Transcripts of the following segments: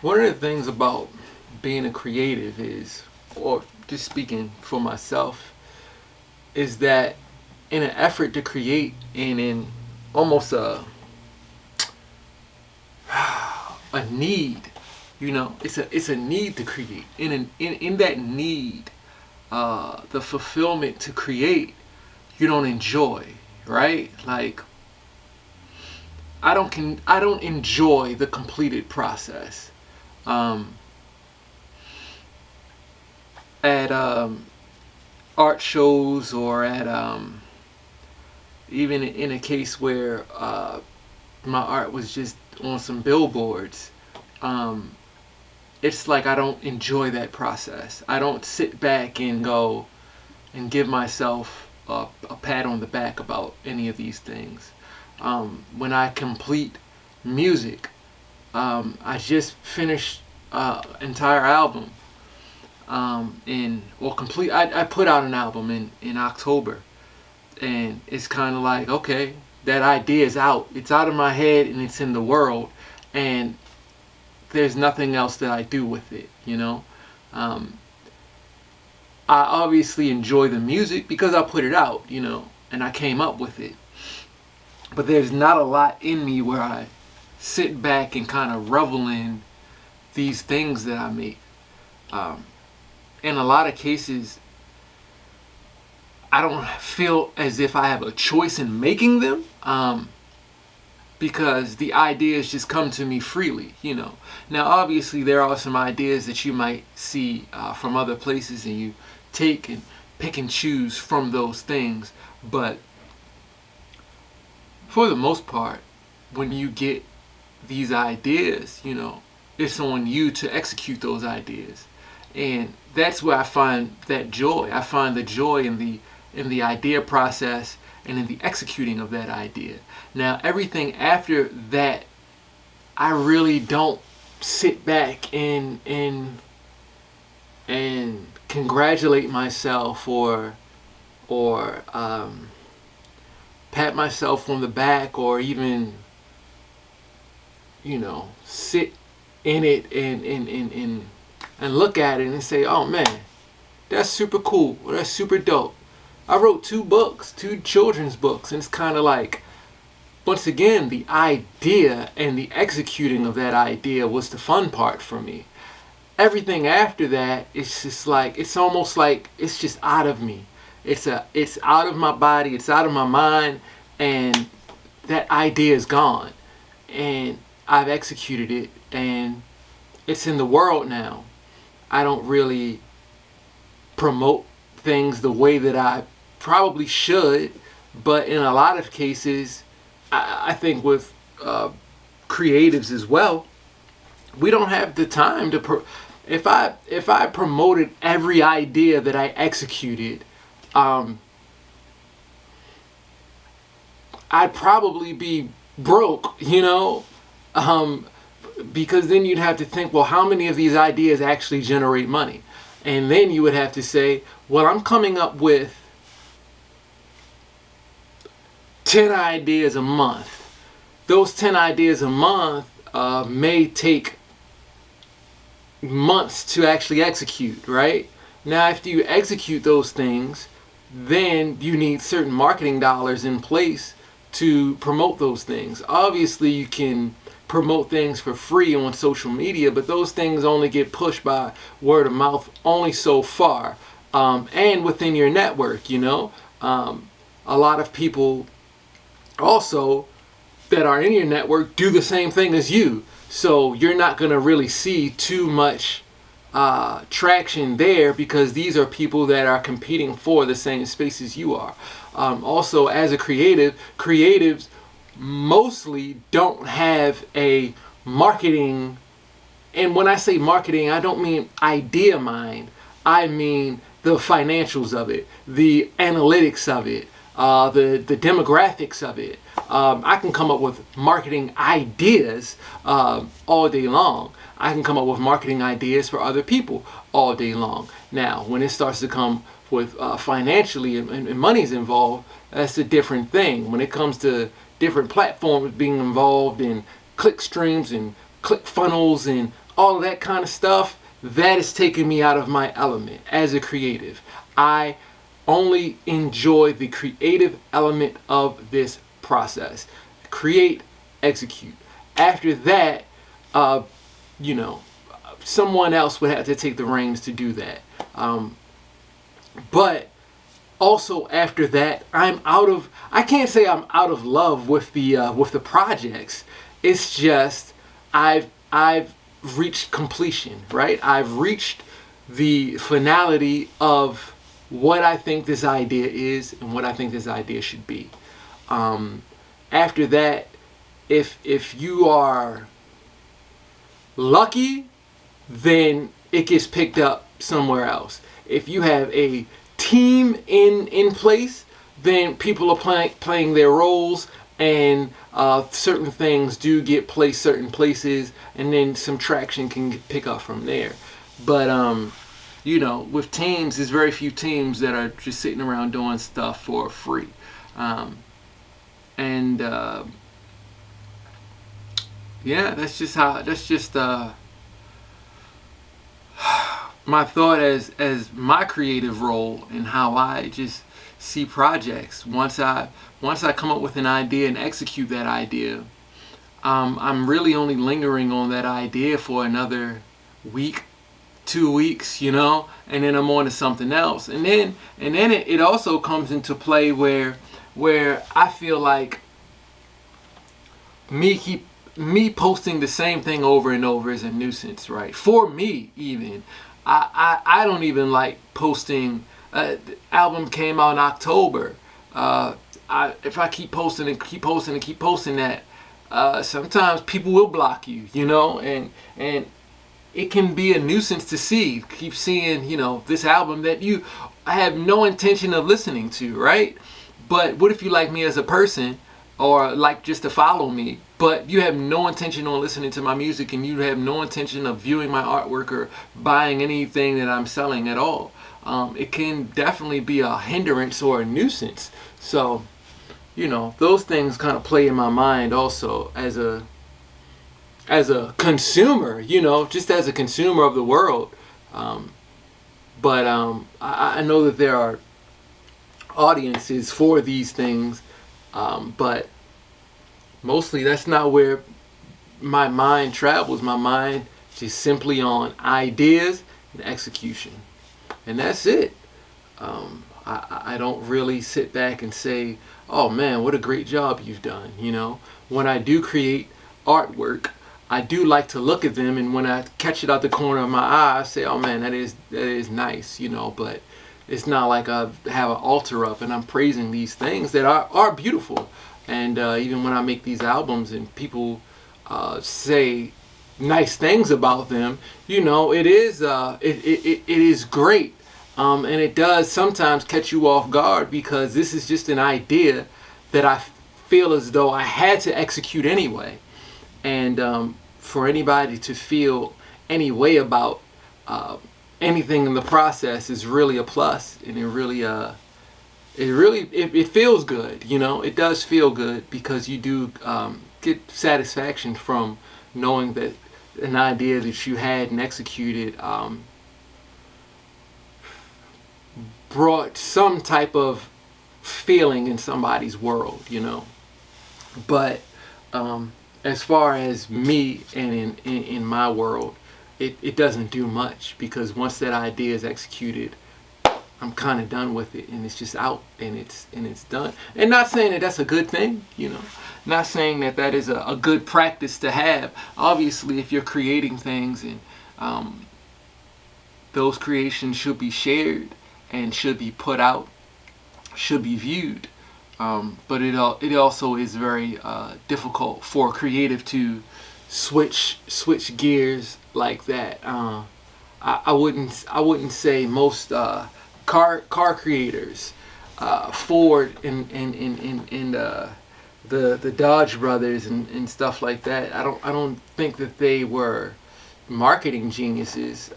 One of the things about being a creative is, or just speaking for myself, is that in an effort to create and in almost a need, it's a need to create. In that need, the fulfillment to create, you don't enjoy, right? Like I don't enjoy the completed process. Um, at art shows or at even in a case where my art was just on some billboards, um, it's like I don't enjoy that process. I don't sit back and go and give myself a pat on the back about any of these things. When I complete music, I just finished entire album in or complete. I put out an album in October, and it's kind of like, okay, that idea is out. It's out of my head and it's in the world, and there's nothing else that I do with it. Um, I obviously enjoy the music because I put it out, and I came up with it. But there's not a lot in me where I sit back and kind of revel in these things that I make. Um, in a lot of cases, I don't feel as if I have a choice in making them, because the ideas just come to me freely. Now, obviously, there are some ideas that you might see from other places, and you take and pick and choose from those things. But for the most part, when you get these ideas, it's on you to execute those ideas. And that's where I find that joy. I find the joy in the idea process and in the executing of that idea. Now, everything after that, I really don't sit back and congratulate myself or pat myself on the back, or even sit in it and look at it and say, oh man, that's super cool, or that's super dope. I wrote 2 children's books, and it's kind of like, once again, the idea and the executing of that idea was the fun part for me. Everything after that, it's just like, it's almost like it's just out of me. It's out of my body, it's out of my mind, and that idea is gone. And I've executed it, and it's in the world now. I don't really promote things the way that I probably should, but in a lot of cases, I think with creatives as well, we don't have the time to. If I promoted every idea that I executed, I'd probably be broke, because then you'd have to think, well, how many of these ideas actually generate money? And then you would have to say, well, I'm coming up with 10 ideas a month. Those 10 ideas a month may take months to actually execute, right? Now, after you execute those things, then you need certain marketing dollars in place to promote those things. Obviously, you can promote things for free on social media, but those things only get pushed by word of mouth only so far, and within your network. A lot of people also that are in your network do the same thing as you, so you're not going to really see too much traction there, because these are people that are competing for the same space as you are. Also, as a creatives mostly don't have a marketing, and when I say marketing, I don't mean idea mind. I mean the financials of it, the analytics of it, the demographics of it. I can come up with marketing ideas all day long. I can come up with marketing ideas for other people all day long. Now, when it starts to come with financially and money's involved, that's a different thing. When it comes to different platforms being involved in click streams and click funnels and all of that kind of stuff, that is taking me out of my element as a creative. I only enjoy the creative element of this process. Create, execute. After that, you know, someone else would have to take the reins to do that. But also after that, I can't say I'm out of love with the projects. It's just I've reached completion, right? I've reached the finality of what I think this idea is and what I think this idea should be. After that, if you are lucky, then it gets picked up somewhere else. If you have a team in place, then people are playing their roles, and certain things do get placed certain places, and then some traction can pick up from there. But you know, with teams, there's very few teams that are just sitting around doing stuff for free. And yeah, that's just my thought as my creative role, and how I just see projects. Once I come up with an idea and execute that idea, I'm really only lingering on that idea for another week, 2 weeks, you know, and then I'm on to something else. And then it also comes into play where I feel like me posting the same thing over and over is a nuisance, right? For me, even. I don't even like posting. The album came out in October. If I keep posting and keep posting and keep posting that, sometimes people will block you, you know, and it can be a nuisance to see. Keep seeing, you know, this album that I have no intention of listening to, right? But what if you like me as a person, or like just to follow me, but you have no intention on listening to my music, and you have no intention of viewing my artwork or buying anything that I'm selling at all? It can definitely be a hindrance or a nuisance. So, you know, those things kind of play in my mind also as a consumer, you know, just as a consumer of the world. But I know that there are audiences for these things, but mostly that's not where my mind travels. My mind just simply on ideas and execution, and that's it. I don't really sit back and say, oh man, what a great job you've done. You know, when I do create artwork, I do like to look at them, and when I catch it out the corner of my eye, I say, oh man, that is nice, you know. But it's not like I have an altar up and I'm praising these things that are beautiful. And even when I make these albums and people say nice things about them, you know, it is great. And it does sometimes catch you off guard, because this is just an idea that I feel as though I had to execute anyway. And for anybody to feel any way about anything in the process is really a plus, and it feels good. You know, it does feel good, because you do get satisfaction from knowing that an idea that you had and executed brought some type of feeling in somebody's world, you know. But as far as me and in my world, it doesn't do much, because once that idea is executed, I'm kind of done with it, and it's just out, and it's done. And not saying that that's a good thing, you know. Not saying that that is a good practice to have. Obviously, if you're creating things, and those creations should be shared and should be put out, should be viewed. But it also is very difficult for a creative to switch gears like that. I wouldn't say most car creators, Ford and the Dodge brothers and stuff like that. I don't think that they were marketing geniuses.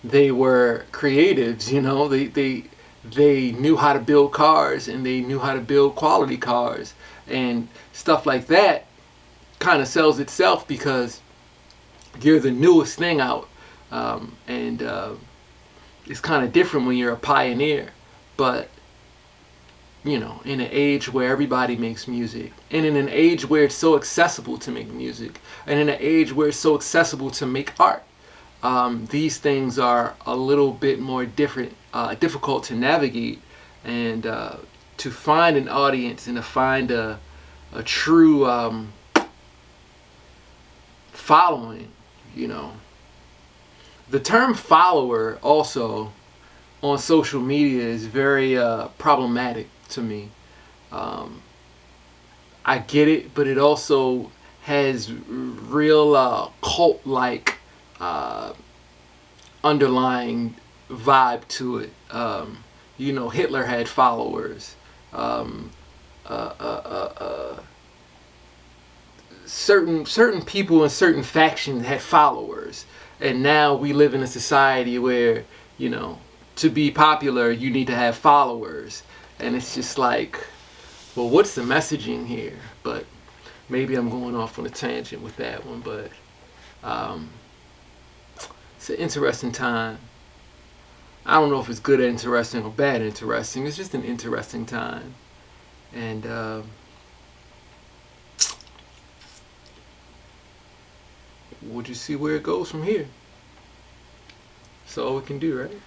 They were creatives, you know. They knew how to build cars, and they knew how to build quality cars, and stuff like that kind of sells itself, because you're the newest thing out, and it's kind of different when you're a pioneer. But you know, in an age where everybody makes music, and in an age where it's so accessible to make music, and in an age where it's so accessible to make art, these things are a little bit more difficult to navigate, and to find an audience and to find a true following. You know, the term follower also on social media is very problematic to me. I get it, but it also has real cult-like underlying vibe to it. You know, Hitler had followers. Um, uh, uh, uh, uh, certain people in certain factions had followers, and now we live in a society where, you know, to be popular you need to have followers, and it's just like, well, what's the messaging here? But maybe I'm going off on a tangent with that one, but um, it's an interesting time. I don't know if it's good interesting or bad interesting. It's just an interesting time, and we'll just see where it goes from here. That's all we can do, right?